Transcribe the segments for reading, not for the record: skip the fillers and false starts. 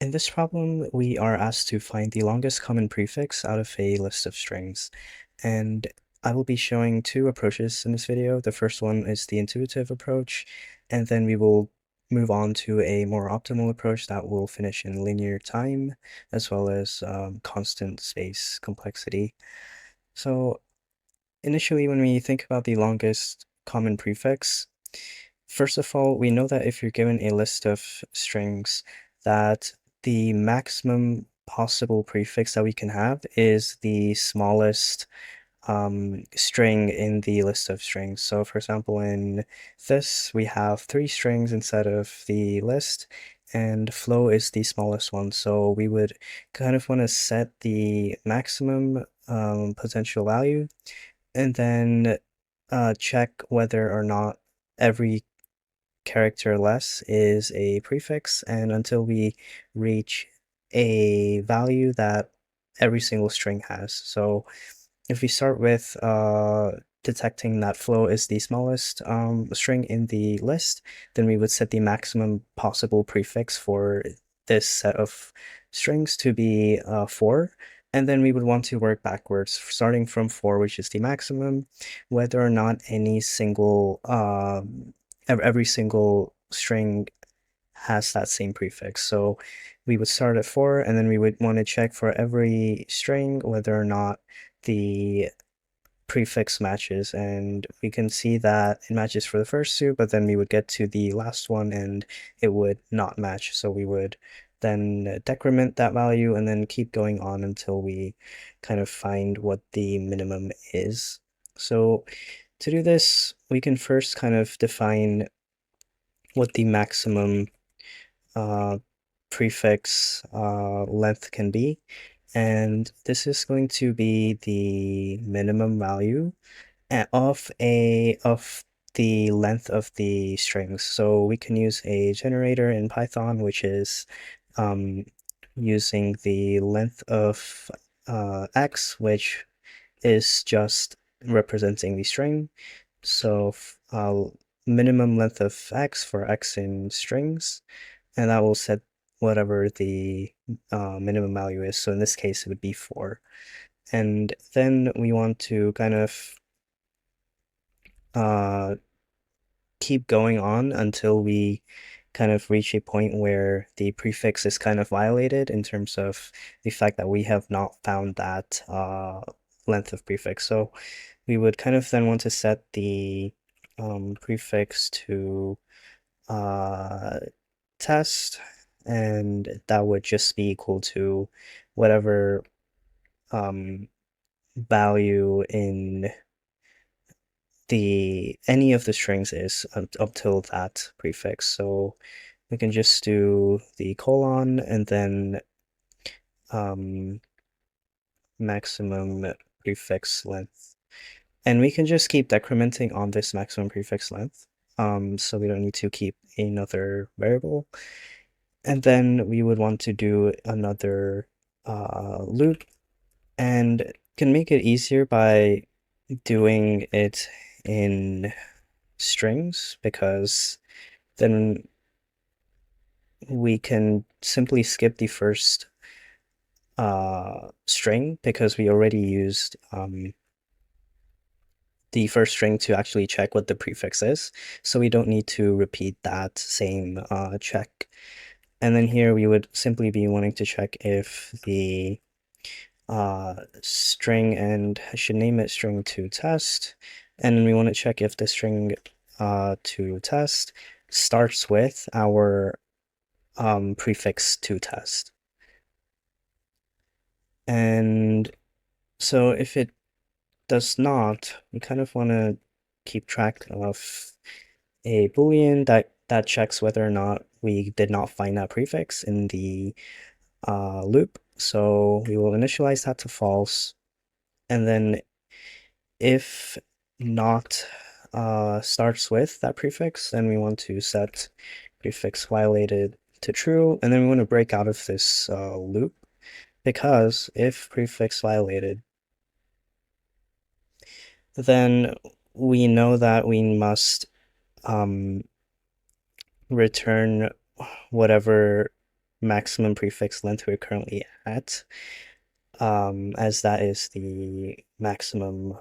In this problem, we are asked to find the longest common prefix out of a list of strings. And I will be showing two approaches in this video. The first one is the intuitive approach, and then we will move on to a more optimal approach that will finish in linear time, as well as constant space complexity. So initially, when we think about the longest common prefix, first of all, we know that if you're given a list of strings, that the maximum possible prefix that we can have is the smallest string in the list of strings. So for example, in this, we have 3 strings instead of the list, and flow is the smallest one. So we would kind of want to set the maximum potential value, and then check whether or not every character less is a prefix, and until we reach a value that every single string has. So if we start with detecting that flow is the smallest string in the list, then we would set the maximum possible prefix for this set of strings to be 4. And then we would want to work backwards, starting from 4, which is the maximum, whether or not any single every single string has that same prefix. So we would start at 4, and then we would want to check for every string whether or not the prefix matches, and we can see that it matches for the first two, but then we would get to the last one and it would not match. So we would then decrement that value and then keep going on until we kind of find what the minimum is. So to do this, we can first kind of define what the maximum prefix length can be. And this is going to be the minimum value of the length of the strings. So we can use a generator in Python, which is using the length of x, which is just representing the string. So minimum length of x for x in strings, and that will set whatever the minimum value is. So in this case, it would be 4. And then we want to kind of keep going on until we kind of reach a point where the prefix is kind of violated in terms of the fact that we have not found that length of prefix. So we would kind of then want to set the prefix to test, and that would just be equal to whatever value in any of the strings is up till that prefix. So we can just do the colon and then maximum prefix length. And we can just keep decrementing on this maximum prefix length. So we don't need to keep another variable. And then we would want to do another loop, and can make it easier by doing it in strings, because then we can simply skip the first string, because we already used the first string to actually check what the prefix is. So we don't need to repeat that same check. And then here we would simply be wanting to check if the string, and I should name it string to test, and then we want to check if the string to test starts with our prefix to test. And so if it does not, we kind of want to keep track of a boolean that checks whether or not we did not find that prefix in the loop. So we will initialize that to false, and then if not starts with that prefix, then we want to set prefix violated to true, and then we want to break out of this loop, because if prefix violated, then we know that we must return whatever maximum prefix length we're currently at, as that is the maximum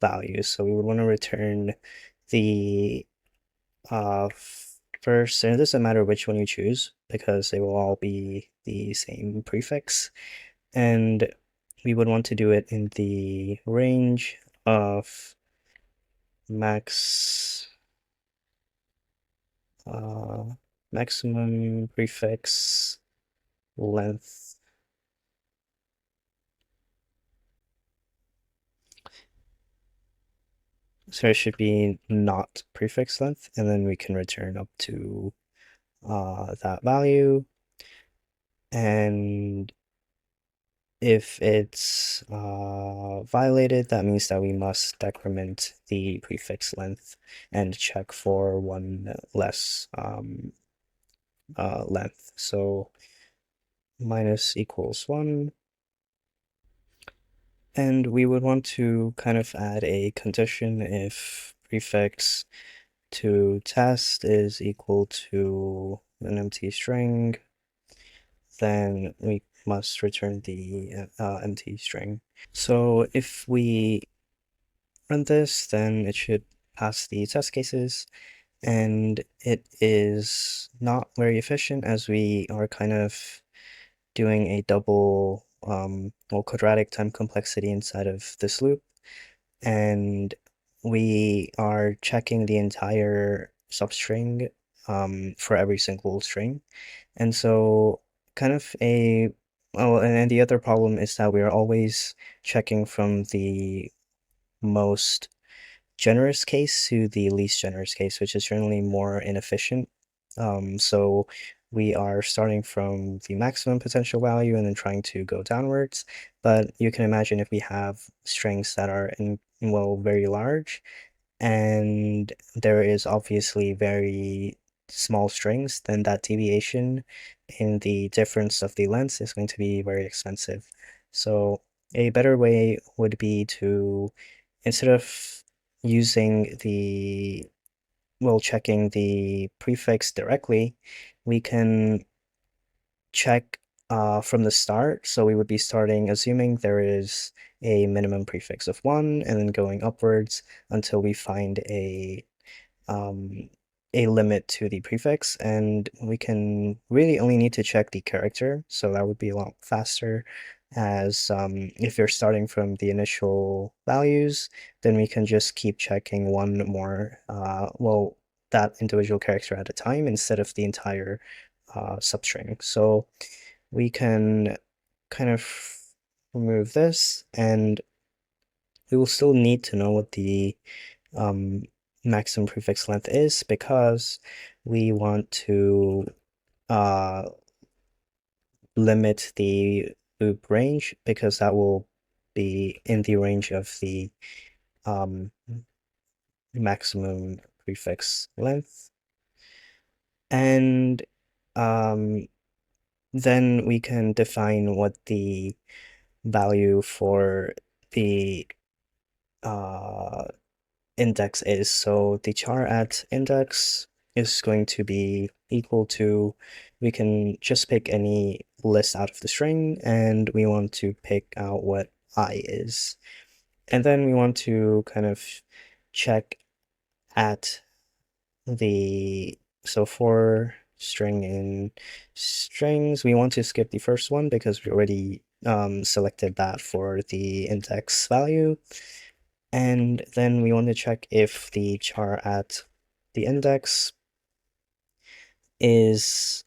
value. So we would want to return the uh, first, and it doesn't matter which one you choose because they will all be the same prefix. And we would want to do it in the range of max uh, maximum prefix length. So it should be not prefix length, and then we can return up to that value. And if it's violated, that means that we must decrement the prefix length and check for one less length. So minus equals 1. And we would want to kind of add a condition if prefix to test is equal to an empty string, then we must return the empty string. So if we run this, then it should pass the test cases, and it is not very efficient as we are kind of doing a double, well, quadratic time complexity inside of this loop, and we are checking the entire substring for every single string. And so kind of a, oh, and then the other problem is that we are always checking from the most generous case to the least generous case, which is generally more inefficient. So we are starting from the maximum potential value and then trying to go downwards. But you can imagine if we have strings that are well, very large, and there is obviously very small strings, then that deviation in the difference of the lengths is going to be very expensive. So a better way would be to, instead of using the, well, checking the prefix directly, we can check from the start. So we would be starting, assuming there is a minimum prefix of 1, and then going upwards until we find um, a limit to the prefix, and we can really only need to check the character, so that would be a lot faster. As if you're starting from the initial values, then we can just keep checking one more, well, that individual character at a time instead of the entire substring. So we can kind of remove this, and we will still need to know what the um, maximum prefix length is because we want to uh, limit the loop range because that will be in the range of the um, maximum prefix length. And um, then we can define what the value for the uh, index is. So the char at index is going to be equal to, we can just pick any list out of the string, and we want to pick out what I is. And then we want to kind of check at the, so for string in strings, we want to skip the first one because we already selected that for the index value. And then we want to check if the char at the index is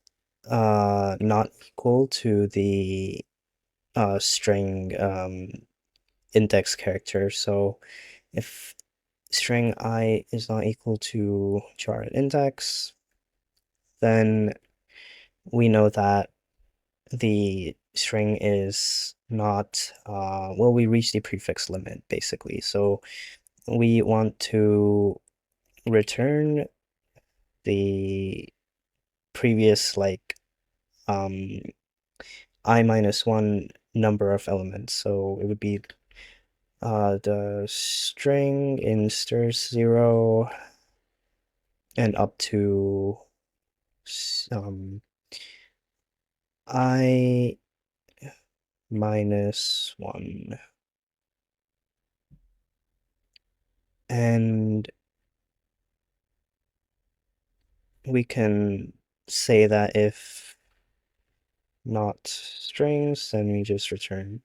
not equal to the string index character. So if string I is not equal to char at index, then we know that the string is not, well, we reach the prefix limit basically. So we want to return the previous, like, um I minus 1 number of elements. So it would be the string in strs 0 and up to um I minus 1. And we can say that if not strings, then we just return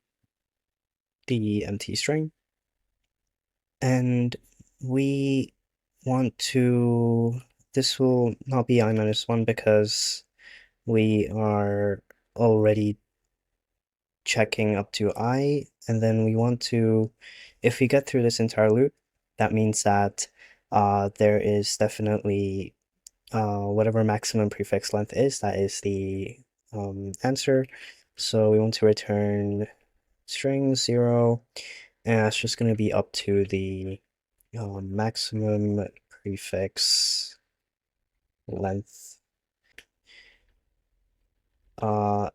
the empty string. And we want to, this will not be I minus 1 because we are already checking up to I, and then we want to, if we get through this entire loop, that means that there is definitely whatever maximum prefix length is, that is the answer. So we want to return string 0, and that's just going to be up to the maximum prefix length.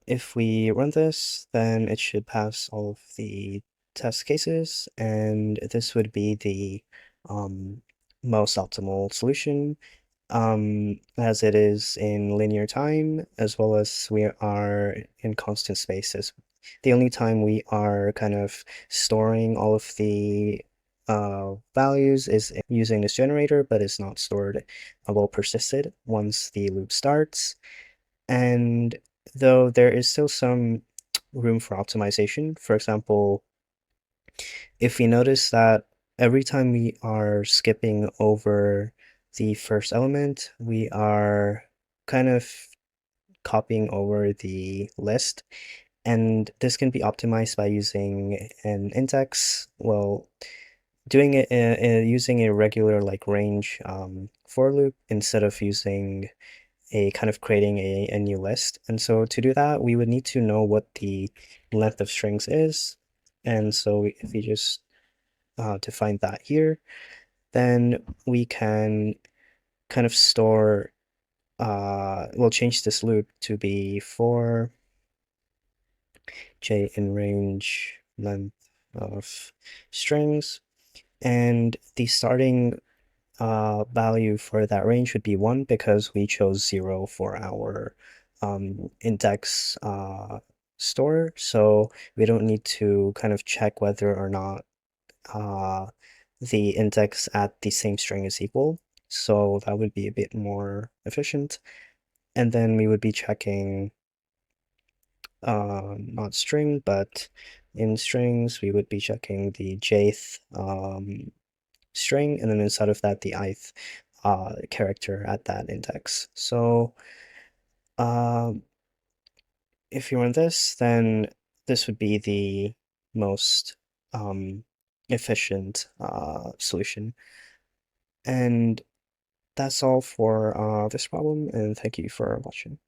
If we run this, then it should pass all of the test cases, and this would be the most optimal solution, as it is in linear time, as well as we are in constant spaces. The only time we are kind of storing all of the values is using this generator, but it's not stored, well persisted once the loop starts. And though there is still some room for optimization, for example, if we notice that every time we are skipping over the first element, we are kind of copying over the list. And this can be optimized by using an index. Well, doing it using a regular like range for loop instead of using a kind of creating a new list. And so to do that, we would need to know what the length of strings is. And so if we just define that here, then we can kind of store, we'll change this loop to be for j in range length of strings. And the starting value for that range would be 1 because we chose 0 for our index store. So we don't need to kind of check whether or not the index at the same string is equal. So that would be a bit more efficient. And then we would be checking not string, but in strings, we would be checking the jth string, and then inside of that, the ith character at that index. So if you run this, then this would be the most efficient solution. And that's all for this problem, and thank you for watching.